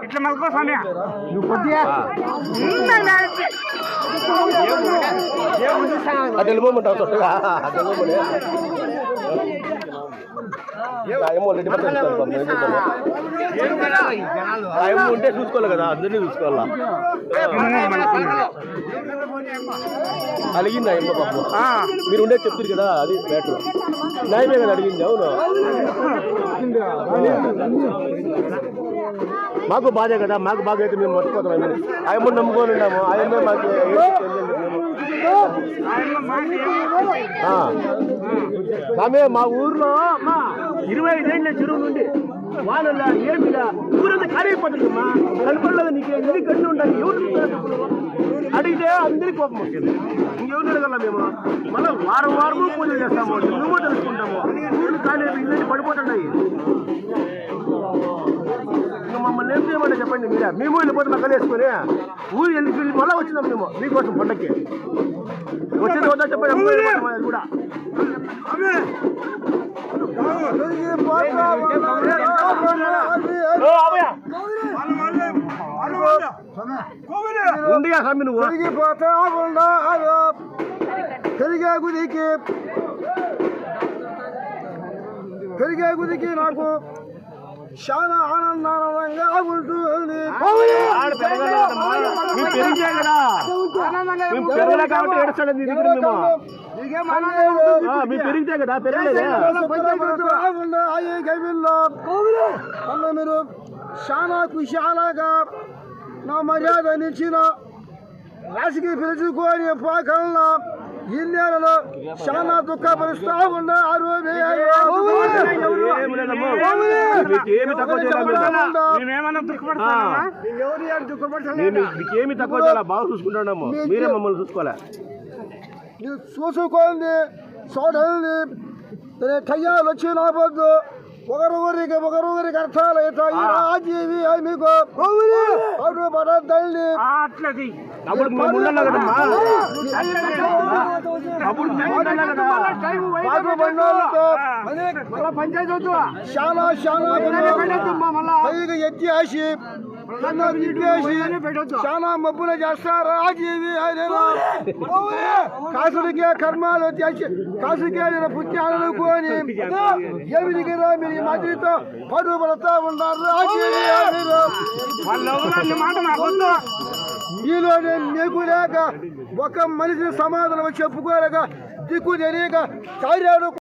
ఇట్లా మల్కో సమయ ఉంటే చూసుకోవాలి కదా, అందరినీ చూసుకోవాలా. అడిగింది అయ్యమ్మ పాపం, మీరు ఉండే చెప్తారు కదా, అది మ్యాటర్. న్యాయమే కదా అడిగింది. అవును, మాకు బాధే కదా, మాకు బాగా అయితే మేము మర్చిపోతాం. ఆయమ్మ నమ్ముకొని ఉన్నాము, ఆయమ్మే మాకు ఆమె మా ఊర్లో 25 ఏళ్ళ చెరువు నుండి వాళ్ళ ఏమిలా ఊరంతా ఖాళీపోతుందమ్మా. కనపడలేదు నీకు, ఎన్ని కళ్ళు ఉంటాయి, ఎవరు అడిగితే అందరికీ కోపం వచ్చింది. ఇంకెవరు అడగల మేము. మళ్ళీ వారం పూజలు చేస్తాము, నువ్వు తెలుసుకుంటాము. ఊళ్ళు ఖాళీ ఇల్లు పడిపోతున్నాయి. ఇంకా మమ్మల్ని ఏం చేయమంటే చెప్పండి మీరే. మేము వెళ్ళిపోతున్నాం కలిసుకొని ఊరు వెళ్ళి మళ్ళీ వచ్చినాం మేము మీకోసం పండక్కి. వచ్చేది వద్దా చెప్పండి కూడా. ఉండియా స్వామి నువ్వు పెరిగే గుదికి నాకు చాలా ఆనందంగా ఉంటుంది. పెరిగే కదా, పెరగలే కాబట్టి ఏడుస్తాడు. మీరు పెరిగితే కదా పెరగలేదు. మీరు చాలా కుశాలగా నా మర్యాద నిలిచిన రాశికి పిలుచుకొని పోకల్లా ఈ నెలలో చాలా దుఃఖపరుస్తా ఉన్నారు. మీకేమి తక్కువ చాలా బాగా చూసుకుంటున్నాము, మీరే మమ్మల్ని చూసుకోలే. చూసుకోండి చూడండి, టయ్యాలు వచ్చి రాబోద్దు. ఒకరొకరికి అర్థాలు అవుతాయి. ఆజీవి మీకు పడద్దండి. పైగా ఎత్తి ఆసి చాలా మబ్బులు చేస్తారు. ఆజీవి కాసుడికే కర్మాలు కాసుకే నేను పుట్టాలనుకోని ఏమిటికి మీరు మధ్యతో పడుపడతా ఉన్నారు. ఈలోనే నీకు లేక ఒక మనిషిని సమాధానం చెప్పుకోలేక దిక్కు తెలియక కార్యాలు